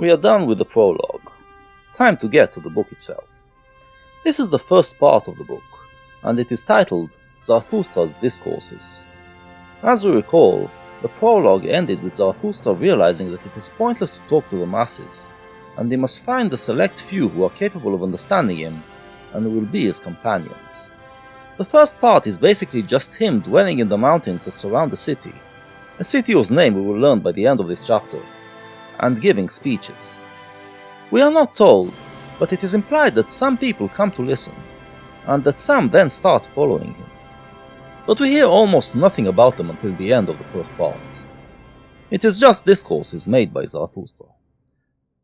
We are done with the prologue. Time to get to the book itself. This is the first part of the book, and it is titled Zarathustra's Discourses. As we recall, the prologue ended with Zarathustra realizing that it is pointless to talk to the masses, and he must find the select few who are capable of understanding him and who will be his companions. The first part is basically just him dwelling in the mountains that surround the city, a city whose name we will learn by the end of this chapter, and giving speeches. We are not told, but it is implied that some people come to listen, and that some then start following him. But we hear almost nothing about them until the end of the first part. It is just discourses made by Zarathustra.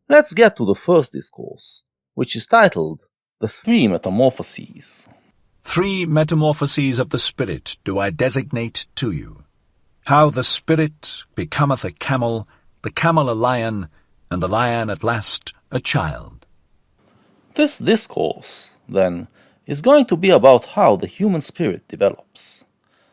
Let's get to the first discourse, which is titled The Three Metamorphoses. 3 metamorphoses of the spirit do I designate to you. How the spirit becometh a camel a lion, and the lion at last a child. This discourse, then, is going to be about how the human spirit develops.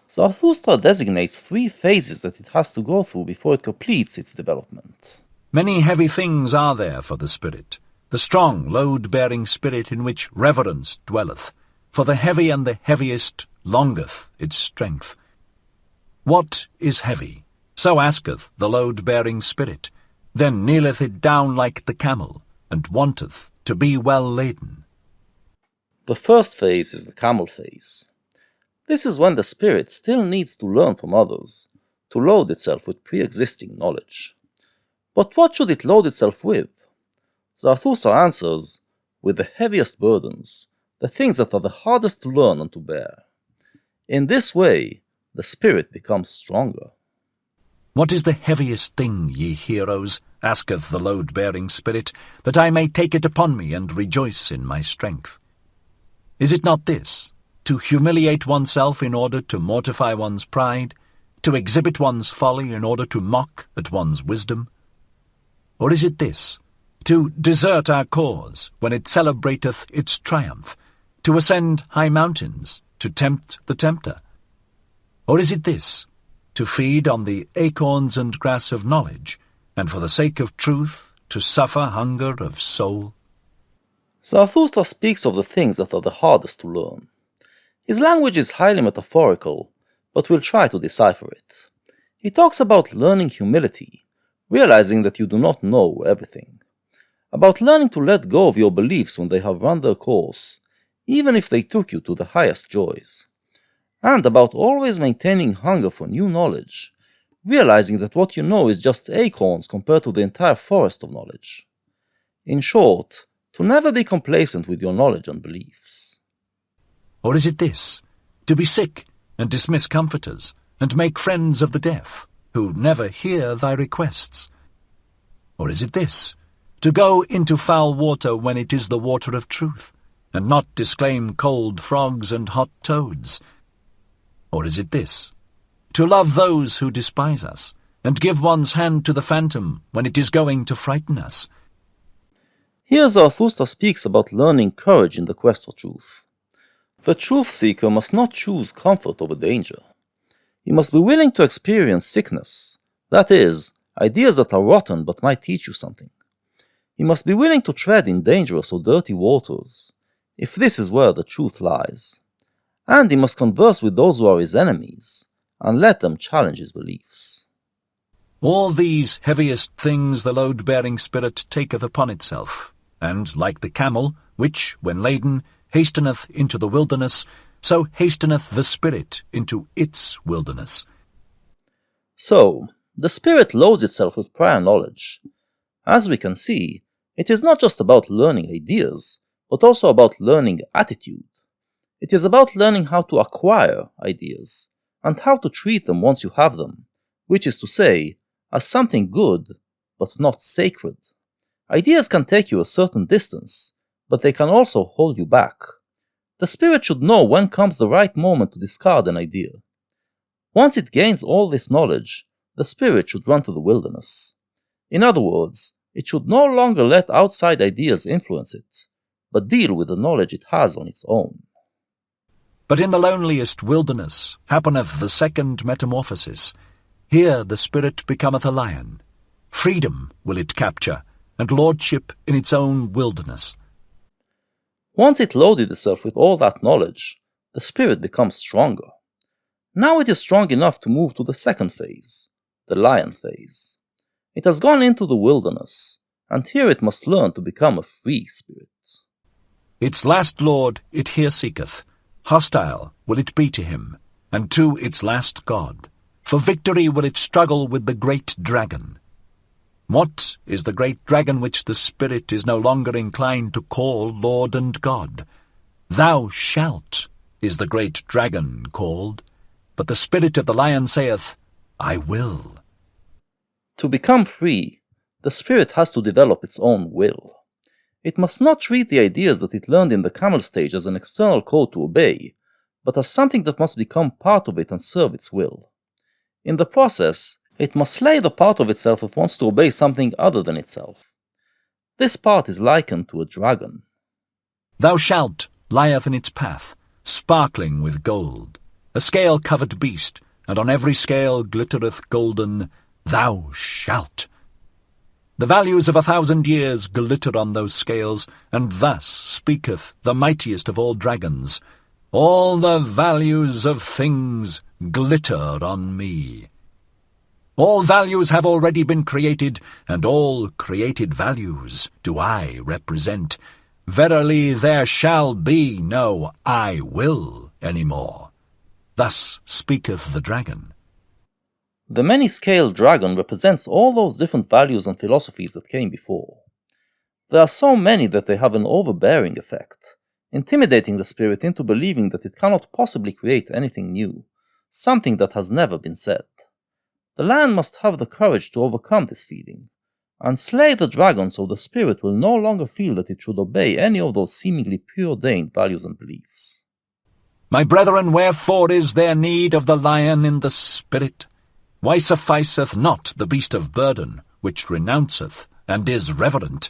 Zarathustra designates 3 phases that it has to go through before it completes its development. Many heavy things are there for the spirit, the strong, load-bearing spirit in which reverence dwelleth, for the heavy and the heaviest longeth its strength. What is heavy? So asketh the load-bearing spirit. Then kneeleth it down like the camel, and wanteth to be well laden. The first phase is the camel phase. This is when the spirit still needs to learn from others, to load itself with pre-existing knowledge. But what should it load itself with? Zarathustra answers, with the heaviest burdens, the things that are the hardest to learn and to bear. In this way, the spirit becomes stronger. What is the heaviest thing, ye heroes, asketh the load-bearing spirit, that I may take it upon me and rejoice in my strength? Is it not this, to humiliate oneself in order to mortify one's pride, to exhibit one's folly in order to mock at one's wisdom? Or is it this, to desert our cause when it celebrateth its triumph, to ascend high mountains, to tempt the tempter? Or is it this, to feed on the acorns and grass of knowledge, and for the sake of truth to suffer hunger of soul? Zarathustra speaks of the things that are the hardest to learn. His language is highly metaphorical, but we'll try to decipher it. He talks about learning humility, realizing that you do not know everything. About learning to let go of your beliefs when they have run their course, even if they took you to the highest joys. And about always maintaining hunger for new knowledge, realizing that what you know is just acorns compared to the entire forest of knowledge. In short, to never be complacent with your knowledge and beliefs. Or is it this, to be sick and dismiss comforters, and make friends of the deaf, who never hear thy requests? Or is it this, to go into foul water when it is the water of truth, and not disclaim cold frogs and hot toads? Or is it this, to love those who despise us, and give one's hand to the phantom when it is going to frighten us? Here Zarathustra speaks about learning courage in the quest for truth. The truth-seeker must not choose comfort over danger. He must be willing to experience sickness, that is, ideas that are rotten but might teach you something. He must be willing to tread in dangerous or dirty waters, if this is where the truth lies. And he must converse with those who are his enemies, and let them challenge his beliefs. All these heaviest things the load-bearing spirit taketh upon itself, and, like the camel, which, when laden, hasteneth into the wilderness, so hasteneth the spirit into its wilderness. So, the spirit loads itself with prior knowledge. As we can see, it is not just about learning ideas, but also about learning attitude. It is about learning how to acquire ideas, and how to treat them once you have them, which is to say, as something good, but not sacred. Ideas can take you a certain distance, but they can also hold you back. The spirit should know when comes the right moment to discard an idea. Once it gains all this knowledge, the spirit should run to the wilderness. In other words, it should no longer let outside ideas influence it, but deal with the knowledge it has on its own. But in the loneliest wilderness happeneth the second metamorphosis. Here the spirit becometh a lion. Freedom will it capture, and lordship in its own wilderness. Once it loaded itself with all that knowledge, the spirit becomes stronger. Now it is strong enough to move to the second phase, the lion phase. It has gone into the wilderness, and here it must learn to become a free spirit. Its last lord it here seeketh, hostile will it be to him, and to its last god. For victory will it struggle with the great dragon. What is the great dragon which the spirit is no longer inclined to call Lord and God? Thou shalt is the great dragon called, but the spirit of the lion saith, I will. To become free, the spirit has to develop its own will. It must not treat the ideas that it learned in the camel stage as an external code to obey, but as something that must become part of it and serve its will. In the process, it must slay the part of itself that wants to obey something other than itself. This part is likened to a dragon. Thou shalt lieth in its path, sparkling with gold, a scale-covered beast, and on every scale glittereth golden, Thou shalt. The values of 1,000 years glitter on those scales, and thus speaketh the mightiest of all dragons, All the values of things glitter on me. All values have already been created, and all created values do I represent. Verily there shall be no I will any more. Thus speaketh the dragon. The many-scaled dragon represents all those different values and philosophies that came before. There are so many that they have an overbearing effect, intimidating the spirit into believing that it cannot possibly create anything new, something that has never been said. The lion must have the courage to overcome this feeling, and slay the dragon so the spirit will no longer feel that it should obey any of those seemingly preordained values and beliefs. My brethren, wherefore is there need of the lion in the spirit? Why sufficeth not the beast of burden, which renounceth and is reverent?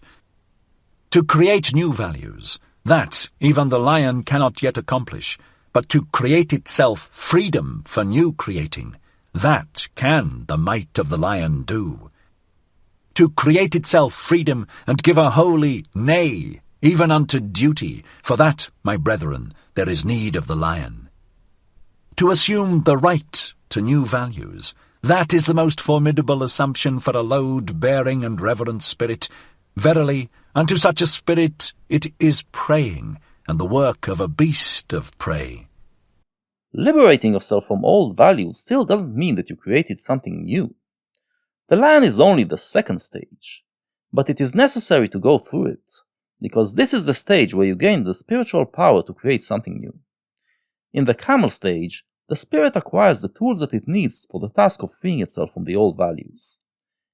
To create new values, that even the lion cannot yet accomplish, but to create itself freedom for new creating, that can the might of the lion do. To create itself freedom and give a holy nay, even unto duty, for that, my brethren, there is need of the lion. To assume the right to new values, that is the most formidable assumption for a load-bearing and reverent spirit. Verily, unto such a spirit it is praying, and the work of a beast of prey. Liberating yourself from old values still doesn't mean that you created something new. The lion is only the second stage, but it is necessary to go through it, because this is the stage where you gain the spiritual power to create something new. In the camel stage, the spirit acquires the tools that it needs for the task of freeing itself from the old values.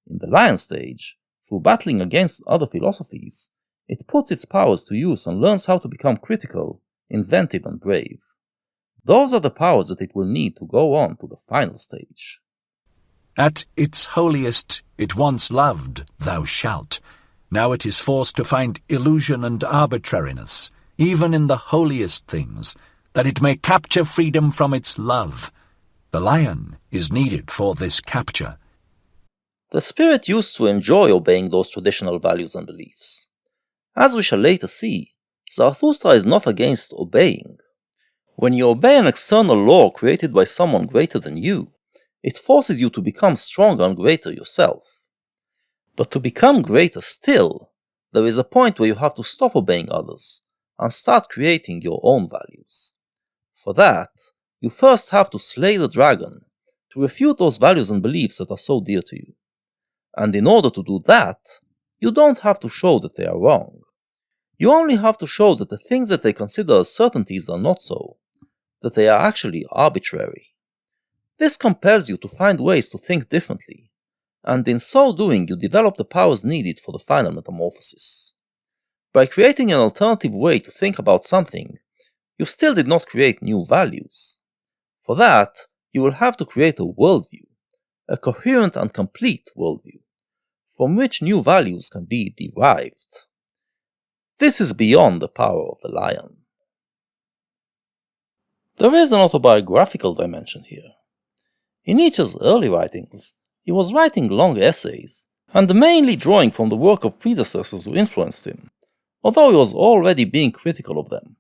In the lion stage, through battling against other philosophies, it puts its powers to use and learns how to become critical, inventive, and brave. Those are the powers that it will need to go on to the final stage. At its holiest it once loved, thou shalt. Now it is forced to find illusion and arbitrariness, even in the holiest things, that it may capture freedom from its love. The lion is needed for this capture. The spirit used to enjoy obeying those traditional values and beliefs. As we shall later see, Zarathustra is not against obeying. When you obey an external law created by someone greater than you, it forces you to become stronger and greater yourself. But to become greater still, there is a point where you have to stop obeying others and start creating your own values. For that, you first have to slay the dragon, to refute those values and beliefs that are so dear to you. And in order to do that, you don't have to show that they are wrong. You only have to show that the things that they consider as certainties are not so, that they are actually arbitrary. This compels you to find ways to think differently, and in so doing you develop the powers needed for the final metamorphosis. By creating an alternative way to think about something, you still did not create new values. For that, you will have to create a worldview, a coherent and complete worldview, from which new values can be derived. This is beyond the power of the lion. There is an autobiographical dimension here. In Nietzsche's early writings, he was writing long essays, and mainly drawing from the work of predecessors who influenced him, although he was already being critical of them.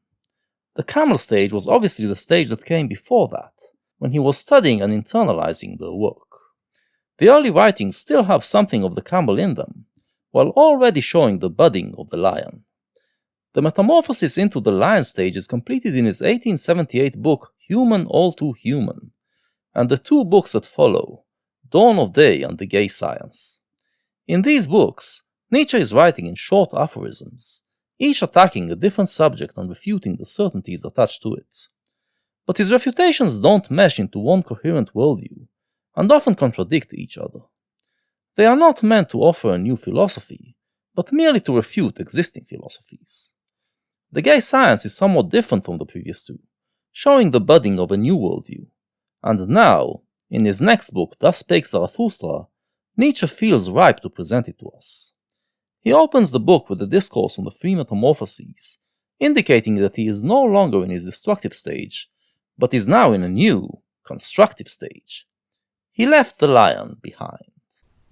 The camel stage was obviously the stage that came before that, when he was studying and internalizing the work. The early writings still have something of the camel in them, while already showing the budding of the lion. The metamorphosis into the lion stage is completed in his 1878 book Human All Too Human, and the two books that follow, Dawn of Day and The Gay Science. In these books, Nietzsche is writing in short aphorisms, each attacking a different subject and refuting the certainties attached to it. But his refutations don't mesh into one coherent worldview, and often contradict each other. They are not meant to offer a new philosophy, but merely to refute existing philosophies. The Gay Science is somewhat different from the previous two, showing the budding of a new worldview. And now, in his next book, Thus Spake Zarathustra, Nietzsche feels ripe to present it to us. He opens the book with a discourse on the three metamorphoses, indicating that he is no longer in his destructive stage, but is now in a new, constructive stage. He left the lion behind.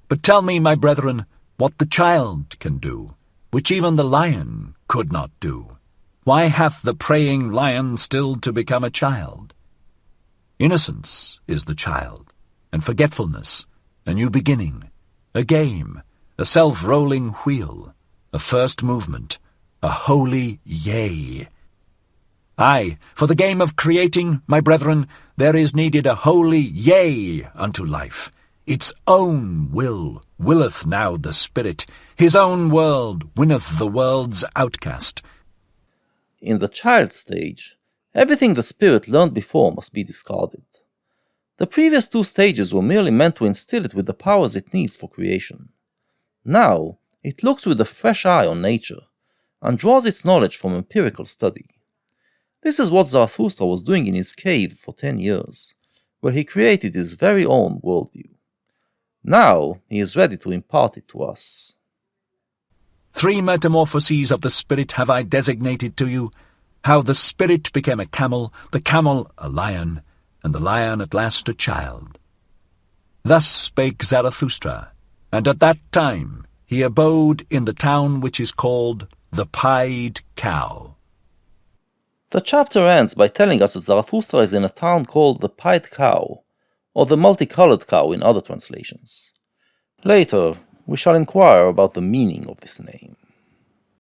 But tell me, my brethren, what the child can do, which even the lion could not do. Why hath the preying lion still to become a child? Innocence is the child, and forgetfulness, a new beginning, a game, a self-rolling wheel, a first movement, a holy yea. Aye, for the game of creating, my brethren, there is needed a holy yea unto life. Its own will willeth now the spirit, his own world winneth the world's outcast. In the child stage, everything the spirit learned before must be discarded. The previous two stages were merely meant to instill it with the powers it needs for creation. Now, it looks with a fresh eye on nature, and draws its knowledge from empirical study. This is what Zarathustra was doing in his cave for 10 years, where he created his very own worldview. Now he is ready to impart it to us. 3 metamorphoses of the spirit have I designated to you, how the spirit became a camel, the camel a lion, and the lion at last a child. Thus spake Zarathustra, and at that time he abode in the town which is called the Pied Cow. The chapter ends by telling us that Zarathustra is in a town called the Pied Cow, or the multicolored cow in other translations. Later, we shall inquire about the meaning of this name.